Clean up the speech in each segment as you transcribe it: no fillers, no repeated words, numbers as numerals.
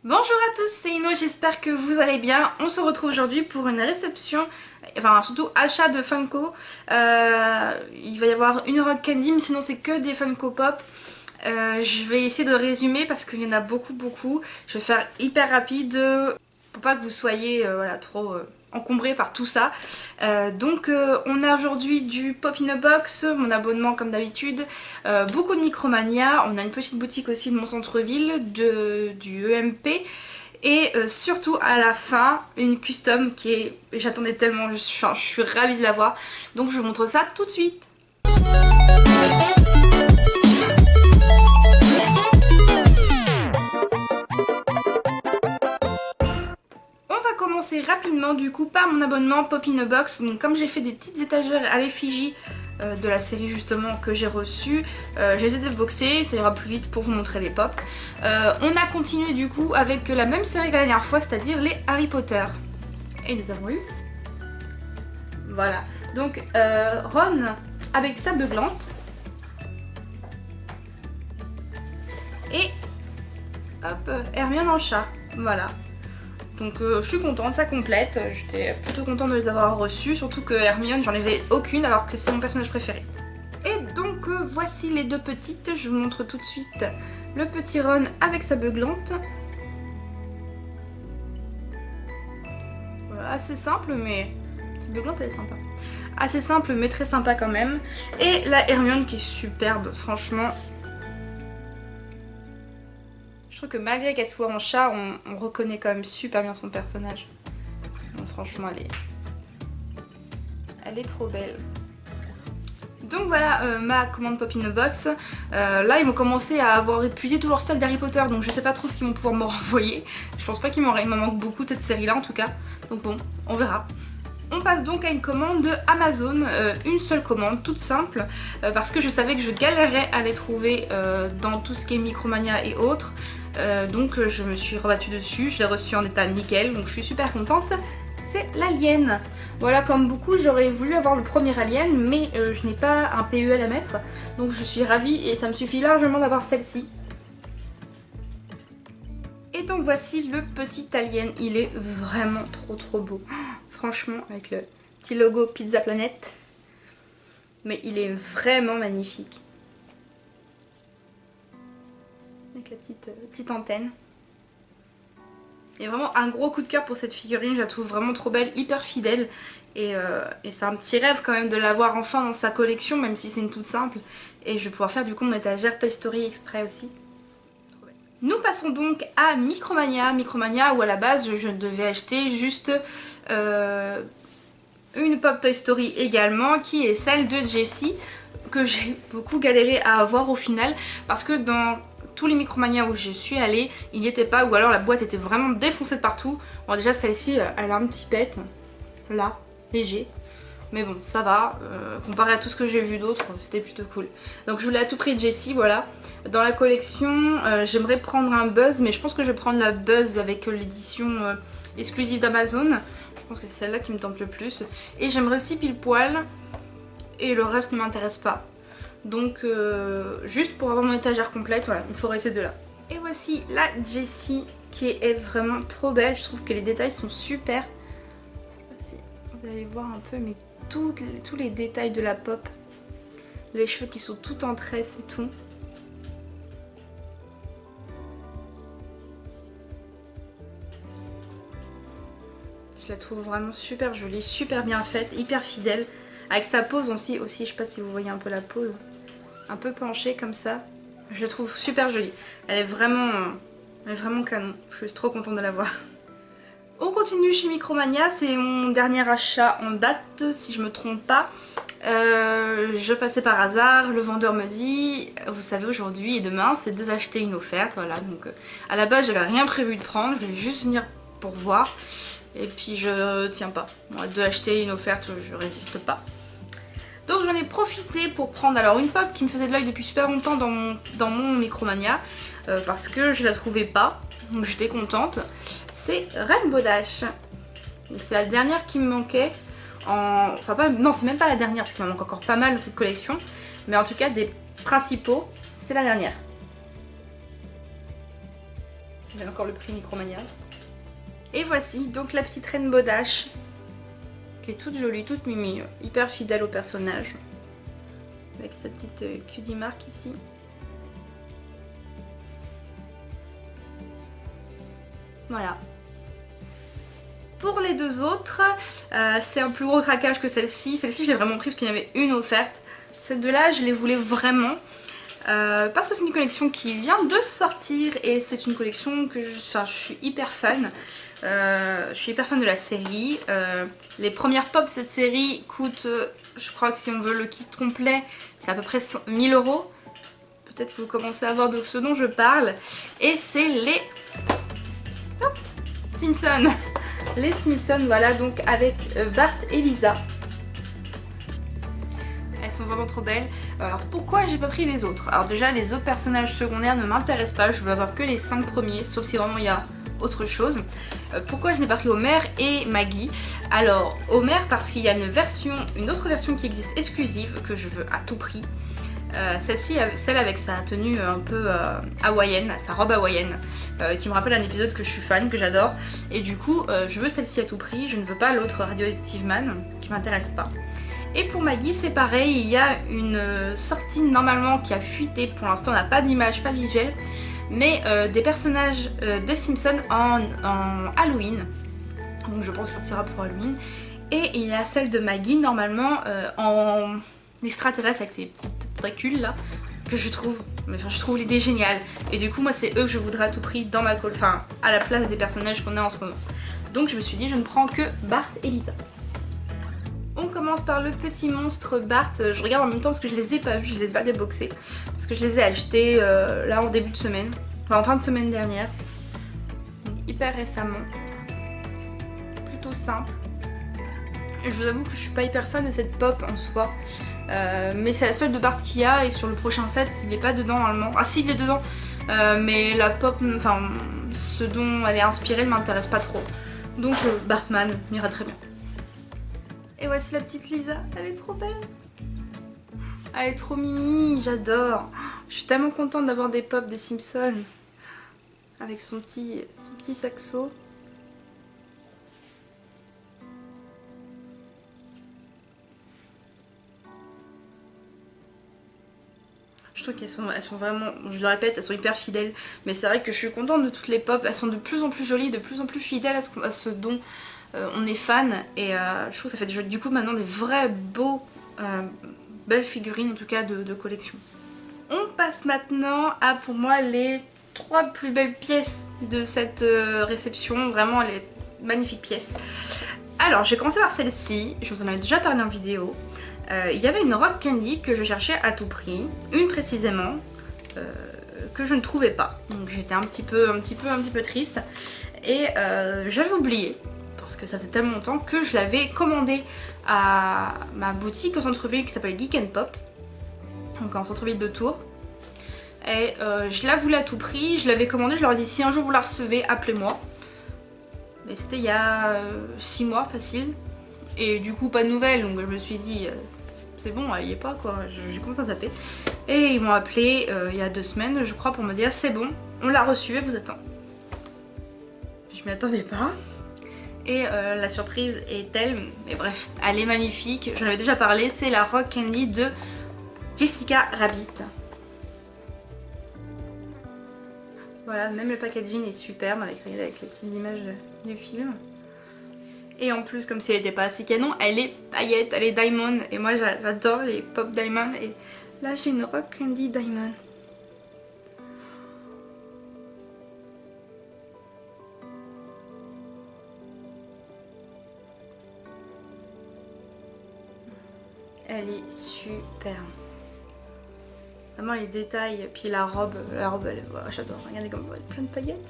Bonjour à tous, c'est Ino, j'espère que vous allez bien. On se retrouve aujourd'hui pour une réception, enfin surtout achat de Funko. Il va y avoir une Rock Candy, mais sinon c'est que des Funko Pop. Je vais essayer de résumer parce qu'il y en a beaucoup. Je vais faire hyper rapide pour pas que vous soyez voilà, trop encombrés par tout ça. On a aujourd'hui du Pop in a Box, mon abonnement comme d'habitude, beaucoup de Micromania, on a une petite boutique aussi de mon centre-ville, du EMP. Et surtout à la fin, une custom qui est... J'attendais tellement, je suis ravie de l'avoir. Donc je vous montre ça tout de suite. On va commencer rapidement du coup par mon abonnement Pop in a Box. Donc comme j'ai fait des petites étagères à l'effigie de la série justement que j'ai reçue, je les ai déboxées, ça ira plus vite pour vous montrer les pop. On a continué du coup avec la même série que la dernière fois, c'est-à-dire les Harry Potter. Et nous avons eu... Voilà, donc Ron avec sa beuglante. Et hop, Hermione en chat, voilà. Donc je suis contente, ça complète, j'étais plutôt contente de les avoir reçus, surtout que Hermione j'en avais aucune alors que c'est mon personnage préféré. Et donc voici les deux petites, je vous montre tout de suite le petit Ron avec sa beuglante. Voilà, assez simple mais... Cette beuglante elle est sympa. Assez simple mais très sympa quand même. Et la Hermione qui est superbe, franchement. Je trouve que malgré qu'elle soit en chat, on reconnaît quand même super bien son personnage. Donc franchement, elle est trop belle. Donc voilà ma commande Pop in a Box. Là, ils vont commencer à avoir épuisé tout leur stock d'Harry Potter, donc je sais pas trop ce qu'ils vont pouvoir me renvoyer. Je pense pas qu'il m'en manque beaucoup de cette série-là en tout cas. Donc bon, on verra. On passe donc à une commande de Amazon, une seule commande, toute simple, parce que je savais que je galérais à les trouver dans tout ce qui est Micromania et autres. Donc je me suis rebattue dessus, je l'ai reçu en état nickel, donc je suis super contente. C'est l'Alien. Voilà, comme beaucoup, j'aurais voulu avoir le premier Alien, mais je n'ai pas un PEL à mettre, donc je suis ravie et ça me suffit largement d'avoir celle-ci. Et donc voici le petit Alien, il est vraiment trop beau. Franchement, avec le petit logo Pizza Planet. Mais il est vraiment magnifique. Avec la petite antenne. Et vraiment un gros coup de cœur pour cette figurine, je la trouve vraiment trop belle, hyper fidèle. Et c'est un petit rêve quand même de l'avoir enfin dans sa collection, même si c'est une toute simple. Et je vais pouvoir faire du coup mon étagère Toy Story exprès aussi. Nous passons donc à Micromania. Micromania où à la base je devais acheter juste une Pop Toy Story également, qui est celle de Jessie, que j'ai beaucoup galéré à avoir au final, parce que dans tous les Micromania où je suis allée, il n'y était pas, ou alors la boîte était vraiment défoncée de partout. Bon déjà celle-ci, elle a un petit pet, là, léger. Mais bon, ça va, comparé à tout ce que j'ai vu d'autres, c'était plutôt cool. Donc je voulais à tout prix Jessie, voilà. Dans la collection, j'aimerais prendre un Buzz, mais je pense que je vais prendre la Buzz avec l'édition exclusive d'Amazon. Je pense que c'est celle-là qui me tente le plus. Et j'aimerais aussi Pile Poil, et le reste ne m'intéresse pas. Donc juste pour avoir mon étagère complète, voilà, il faudrait ces deux-là. Et voici la Jessie, qui est vraiment trop belle. Je trouve que les détails sont super. Je sais pas si vous allez voir un peu, mais tous les détails de la pop. Les cheveux qui sont tout en tresse et tout. Je la trouve vraiment super jolie, super bien faite, hyper fidèle. Avec sa pose aussi, je sais pas si vous voyez un peu la pose. Un peu penchée comme ça. Je la trouve super jolie. Elle est vraiment canon. Je suis trop contente de la voir. On continue chez Micromania, c'est mon dernier achat en date, si je me trompe pas. Je passais par hasard, le vendeur me dit, vous savez aujourd'hui et demain c'est 2 achetés une offerte, voilà. Donc à la base j'avais rien prévu de prendre, je voulais juste venir pour voir. Et puis je tiens pas. Moi, 2 achetés une offerte, je résiste pas. Donc j'en ai profité pour prendre alors une pop qui me faisait de l'œil depuis super longtemps dans mon Micromania, parce que je la trouvais pas. Donc j'étais contente. C'est Rainbow Dash. Donc c'est la dernière qui me manquait. Enfin pas... Non, c'est même pas la dernière parce qu'il m'en manque encore pas mal dans cette collection. Mais en tout cas des principaux, c'est la dernière. J'ai encore le prix Micromania. Et voici donc la petite Rainbow Dash, qui est toute jolie, toute mimi, hyper fidèle au personnage. Avec sa petite cutie mark ici. Voilà. Pour les deux autres, c'est un plus gros craquage que celle-ci. Celle-ci, je l'ai vraiment prise parce qu'il y en avait une offerte. Ces deux-là, je les voulais vraiment. Parce que c'est une collection qui vient de sortir et c'est une collection que je suis hyper fan. Je suis hyper fan de la série. Les premières pop de cette série coûtent, je crois que si on veut le kit complet, c'est à peu près 1000 €. Peut-être que vous commencez à voir de ce dont je parle. Et c'est les Simpsons. Les Simpsons, voilà, donc avec Bart et Lisa. Elles sont vraiment trop belles. Alors pourquoi j'ai pas pris les autres? Alors déjà, les autres personnages secondaires ne m'intéressent pas. Je veux avoir que les 5 premiers, sauf si vraiment il y a autre chose. Pourquoi je n'ai pas pris Homer et Maggie? Alors Homer parce qu'il y a une autre version qui existe exclusive que je veux à tout prix. Celle-ci, celle avec sa tenue un peu hawaïenne, sa robe hawaïenne, qui me rappelle un épisode que je suis fan, que j'adore. Et du coup, je veux celle-ci à tout prix, je ne veux pas l'autre Radioactive Man, qui m'intéresse pas. Et pour Maggie, c'est pareil, il y a une sortie normalement qui a fuité, pour l'instant on n'a pas d'image, pas de visuel, mais des personnages de Simpsons en Halloween. Donc je pense que ça sortira pour Halloween. Et il y a celle de Maggie normalement en extraterrestre avec ces petites tentacules là, que je trouve l'idée géniale. Et du coup moi c'est eux que je voudrais à tout prix dans ma colle, enfin à la place des personnages qu'on a en ce moment. Donc je me suis dit je ne prends que Bart et Lisa. On commence par le petit monstre Bart. Je regarde en même temps parce que je les ai pas vus, je les ai pas déboxés. Parce que je les ai achetés là en début de semaine, enfin en fin de semaine dernière. Donc, hyper récemment. Plutôt simple. Je vous avoue que je suis pas hyper fan de cette pop en soi. Mais c'est la seule de Bart qu'il y a et sur le prochain set il est pas dedans normalement. Ah si il est dedans, mais la pop, enfin ce dont elle est inspirée ne m'intéresse pas trop. Donc Bartman m'ira très bien. Et voici la petite Lisa, elle est trop belle. Elle est trop mimi, j'adore. Je suis tellement contente d'avoir des pop des Simpsons. Avec son petit saxo. Je trouve qu'elles sont vraiment, je le répète, elles sont hyper fidèles. Mais c'est vrai que je suis contente de toutes les pop. Elles sont de plus en plus jolies, de plus en plus fidèles à ce dont on est fan. Et je trouve que ça fait du coup maintenant des vrais beaux, belles figurines en tout cas de collection. On passe maintenant à pour moi les 3 plus belles pièces de cette réception. Vraiment les magnifiques pièces. Alors j'ai commencé par celle-ci, je vous en avais déjà parlé en vidéo. Il y avait une Rock Candy que je cherchais à tout prix, une précisément, que je ne trouvais pas. Donc j'étais un petit peu triste. Et j'avais oublié, parce que ça fait tellement longtemps, que je l'avais commandée à ma boutique au centre-ville qui s'appelle Geek & Pop. Donc en centre-ville de Tours. Et je la voulais à tout prix, je l'avais commandée, je leur ai dit si un jour vous la recevez, appelez-moi. Mais c'était il y a 6 mois facile. Et du coup pas de nouvelles, donc je me suis dit c'est bon, elle y est pas quoi, j'ai commencé à zapper. Et ils m'ont appelé il y a 2 semaines je crois pour me dire c'est bon, on l'a reçue et vous attend. Je m'y attendais pas. Et la surprise est telle, mais bref, elle est magnifique, j'en avais déjà parlé, c'est la Rock Candy de Jessica Rabbit. Voilà, même le packaging est superbe avec les petites images du film. Et en plus, comme si elle n'était pas assez canon, elle est paillette, elle est diamond. Et moi j'adore les pop diamond. Et là j'ai une Rock Candy diamond. Elle est super. Vraiment les détails, puis la robe elle, voilà, j'adore. Regardez comme elle a plein de paillettes.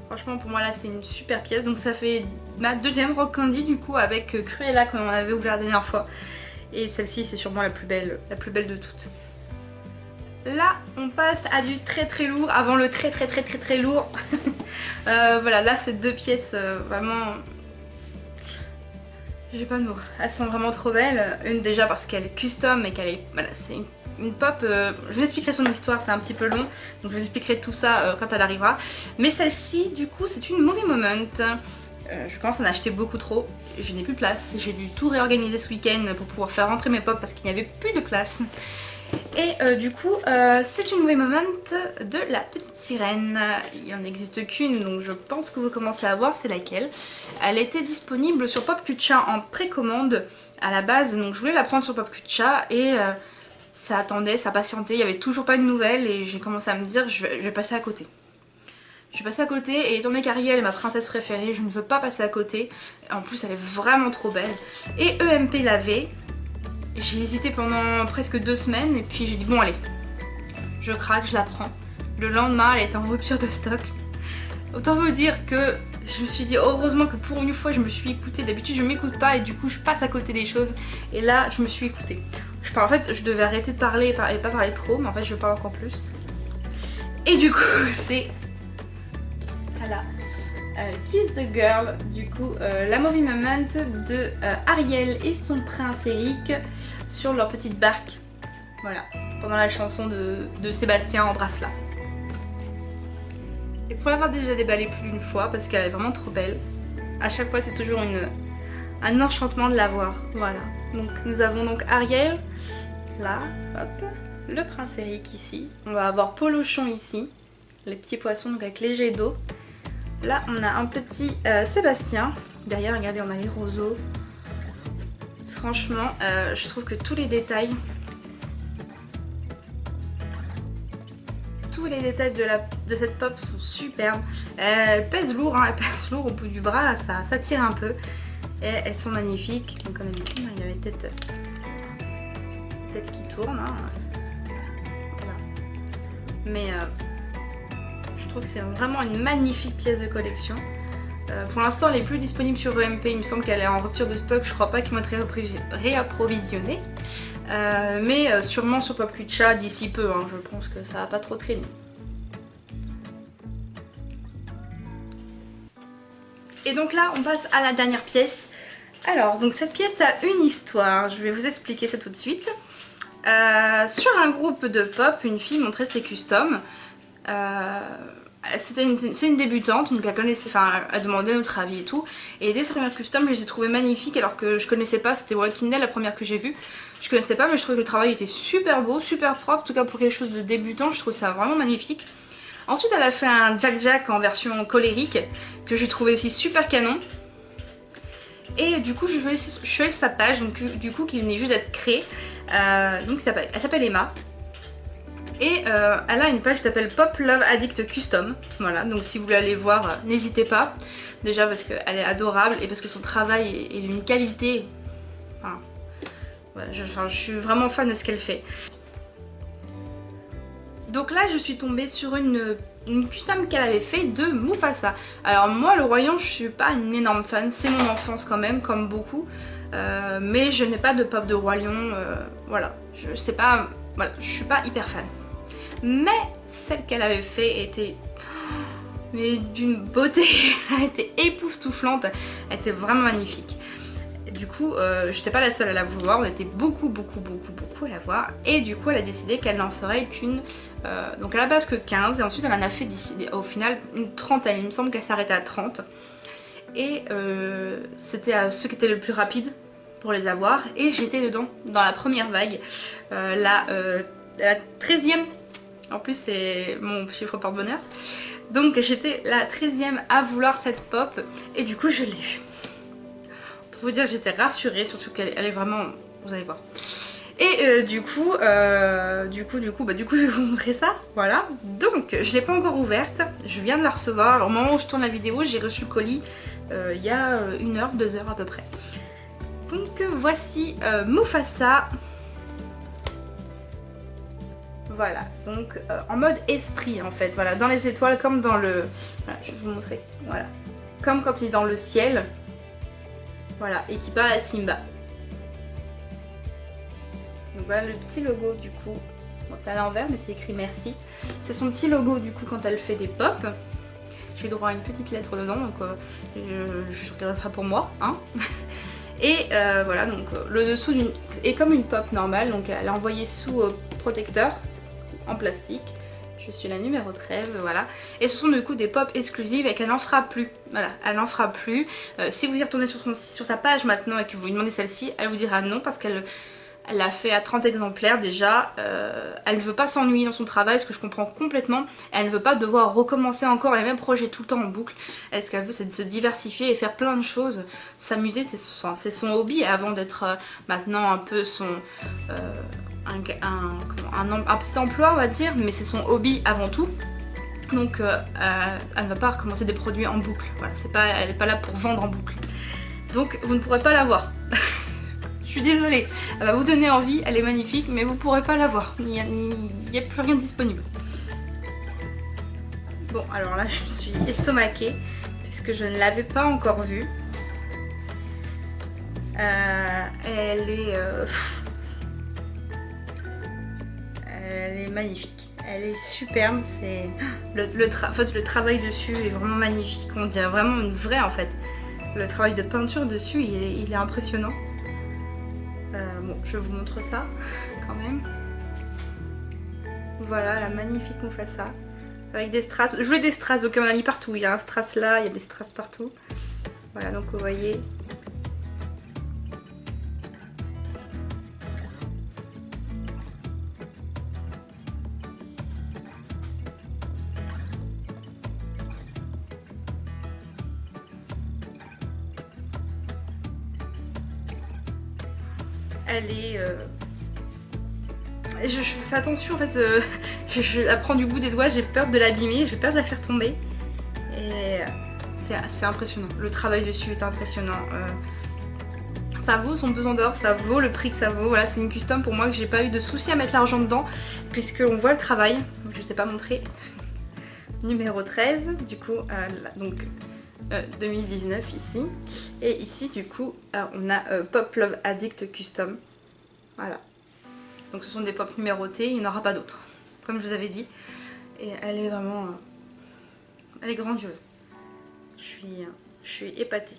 Franchement pour moi là c'est une super pièce. Donc ça fait ma deuxième Rock Candy du coup avec Cruella comme on avait ouvert la dernière fois. Et celle-ci c'est sûrement la plus belle de toutes. Là on passe à du très lourd avant le très lourd. Voilà là c'est 2 pièces vraiment... J'ai pas de mots. Elles sont vraiment trop belles. Une déjà parce qu'elle est custom et qu'elle est... Voilà, c'est une pop, je vous expliquerai son histoire, c'est un petit peu long, donc je vous expliquerai tout ça quand elle arrivera. Mais celle-ci, du coup, c'est une Movie Moment. Je commence à en acheter beaucoup trop, je n'ai plus de place, j'ai dû tout réorganiser ce week-end pour pouvoir faire rentrer mes pop parce qu'il n'y avait plus de place. Et du coup, c'est une Movie Moment de la petite sirène. Il n'y en existe qu'une, donc je pense que vous commencez à voir c'est laquelle. Elle était disponible sur Popculture en précommande à la base, donc je voulais la prendre sur Popculture et ça attendait, ça patientait, il n'y avait toujours pas de nouvelles et j'ai commencé à me dire je vais passer à côté. Je suis passée à côté et étant donné qu'Ariel est ma princesse préférée, je ne veux pas passer à côté. En plus elle est vraiment trop belle. Et EMP l'avait. J'ai hésité pendant presque 2 semaines et puis j'ai dit bon allez, je craque, je la prends. Le lendemain elle était en rupture de stock. Autant vous dire que je me suis dit heureusement que pour une fois je me suis écoutée. D'habitude je m'écoute pas et du coup je passe à côté des choses. Et là je me suis écoutée. En fait je devais arrêter de parler et pas parler trop, mais en fait je parle encore plus. Et du coup c'est... Voilà. Kiss the Girl, du coup la Movie Moment de Ariel et son prince Eric sur leur petite barque, voilà, pendant la chanson de Sébastien Embrasse-la. Et pour l'avoir déjà déballée plus d'une fois parce qu'elle est vraiment trop belle, à chaque fois c'est toujours un enchantement de la voir, voilà. Donc nous avons donc Ariel là, hop, le prince Eric ici, on va avoir Polochon ici, les petits poissons donc avec les jets d'eau. Là on a un petit Sébastien, derrière regardez on a les roseaux. Franchement je trouve que tous les détails de cette pop sont superbes. Elle pèse lourd, hein, elle pèse lourd au bout du bras, ça tire un peu. Et elles sont magnifiques, donc comme d'habitude il y a les têtes qui tournent. Hein. Voilà. Mais je trouve que c'est vraiment une magnifique pièce de collection. Pour l'instant elle est plus disponible sur EMP, il me semble qu'elle est en rupture de stock, je crois pas qu'ils vont être réapprovisionnés. Mais sûrement sur Popculture d'ici peu, hein, je pense que ça va pas trop traîner. Et donc là on passe à la dernière pièce. Alors donc cette pièce a une histoire, je vais vous expliquer ça tout de suite. Sur un groupe de pop, une fille montrait ses customs. C'est une débutante, donc elle demandait notre avis et tout. Et dès ses premières customs, je les ai trouvées magnifiques alors que je connaissais pas, c'était Walking Dead la première que j'ai vue. Je connaissais pas mais je trouvais que le travail était super beau, super propre, en tout cas pour quelque chose de débutant, je trouve ça vraiment magnifique. Ensuite elle a fait un Jack Jack en version colérique, que j'ai trouvé aussi super canon. Et du coup je suis allée sur sa page, donc du coup qui venait juste d'être créée, donc elle s'appelle Emma. Et elle a une page qui s'appelle Pop Love Addict Custom, voilà, donc si vous voulez aller voir, n'hésitez pas. Déjà parce qu'elle est adorable et parce que son travail est d'une qualité, enfin, voilà, je suis vraiment fan de ce qu'elle fait. Donc là je suis tombée sur une custom qu'elle avait fait de Mufasa. Alors moi le Roi Lion je suis pas une énorme fan, c'est mon enfance quand même comme beaucoup, mais je n'ai pas de pop de Roi Lion, voilà, je suis pas hyper fan. Mais celle qu'elle avait fait était d'une beauté, elle était époustouflante, elle était vraiment magnifique. Du coup, j'étais pas la seule à la vouloir, on était beaucoup à la voir. Et du coup, elle a décidé qu'elle n'en ferait qu'une, donc à la base que 15, et ensuite elle en a fait au final une trentaine, il me semble qu'elle s'arrêtait à 30. Et c'était ceux qui étaient le plus rapides pour les avoir, et j'étais dedans, dans la première vague, la 13e. En plus c'est mon chiffre porte-bonheur. Donc j'étais la 13e à vouloir cette pop et du coup je l'ai eu. Pour vous dire j'étais rassurée, surtout qu'elle est vraiment... Vous allez voir. Et du coup je vais vous montrer ça. Voilà. Donc je ne l'ai pas encore ouverte. Je viens de la recevoir. Alors, au moment où je tourne la vidéo j'ai reçu le colis il y a 1 heure, 2 heures à peu près. Donc voici Mufasa. Voilà, donc en mode esprit en fait, voilà, dans les étoiles comme dans le... Voilà, je vais vous montrer, voilà. Comme quand il est dans le ciel, voilà, et qui parle à Simba. Donc voilà le petit logo du coup, bon c'est à l'envers mais c'est écrit merci. C'est son petit logo du coup quand elle fait des pop. J'ai eu droit à une petite lettre dedans, donc je regarde ça pour moi, hein. Et voilà, donc le dessous est comme une pop normale, donc elle a envoyé sous protecteur en plastique. Je suis la numéro 13, voilà. Et ce sont du coup des pop exclusives et qu'elle n'en fera plus. Voilà, elle n'en fera plus. Si vous y retournez sur sa page maintenant et que vous lui demandez celle-ci, elle vous dira non parce qu'elle l'a fait à 30 exemplaires déjà. Elle ne veut pas s'ennuyer dans son travail, ce que je comprends complètement. Elle ne veut pas devoir recommencer encore les mêmes projets tout le temps en boucle. Elle, ce qu'elle veut, c'est de se diversifier et faire plein de choses. S'amuser, c'est son hobby avant d'être maintenant un peu son... un petit emploi on va dire, mais c'est son hobby avant tout. Donc elle ne va pas recommencer des produits en boucle. Voilà, elle n'est pas là pour vendre en boucle. Donc vous ne pourrez pas la voir. Je suis désolée, elle va vous donner envie, elle est magnifique, mais vous ne pourrez pas la voir. Il n'y a plus rien disponible. Bon, alors là je suis estomaquée puisque je ne l'avais pas encore vue. Elle est magnifique, elle est superbe, c'est en fait, le travail dessus est vraiment magnifique, on dirait vraiment une vraie en fait. Le travail de peinture dessus il est impressionnant. Bon, je vous montre ça quand même. Voilà, la magnifique on fait ça avec des strass. Je voulais des strass, donc on a mis partout, il y a un strass là, il y a des strass partout. Voilà, donc vous voyez. Elle est... Je fais attention en fait, je la prends du bout des doigts, j'ai peur de l'abîmer, j'ai peur de la faire tomber. Et c'est impressionnant, le travail dessus est impressionnant. Ça vaut son pesant d'or, ça vaut le prix que ça vaut. Voilà, c'est une custom pour moi que j'ai pas eu de souci à mettre l'argent dedans, puisqu'on voit le travail, je sais pas montrer. Numéro 13, du coup, donc... 2019 ici, et ici du coup on a Pop Love Addict Custom, voilà, donc ce sont des pop numérotés, il n'y en aura pas d'autres comme je vous avais dit, et elle est vraiment elle est grandiose, je suis épatée.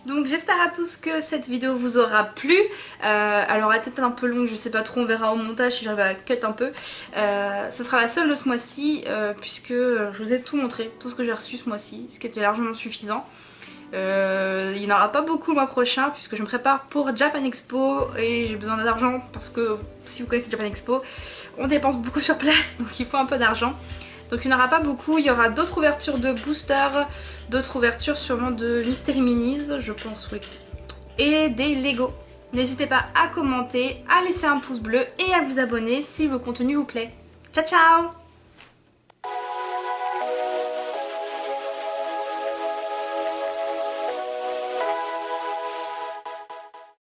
Donc j'espère à tous que cette vidéo vous aura plu. Alors elle est peut-être un peu longue, je sais pas trop, on verra au montage si j'arrive à cut un peu. Ce sera la seule de ce mois-ci puisque je vous ai tout montré, tout ce que j'ai reçu ce mois-ci, ce qui était largement suffisant. Il n'y en aura pas beaucoup le mois prochain puisque je me prépare pour Japan Expo et j'ai besoin d'argent parce que si vous connaissez Japan Expo, on dépense beaucoup sur place donc il faut un peu d'argent. Donc il n'y en aura pas beaucoup, il y aura d'autres ouvertures de boosters, d'autres ouvertures sûrement de Mystery Minis, je pense, oui. Et des Lego. N'hésitez pas à commenter, à laisser un pouce bleu et à vous abonner si le contenu vous plaît. Ciao ciao!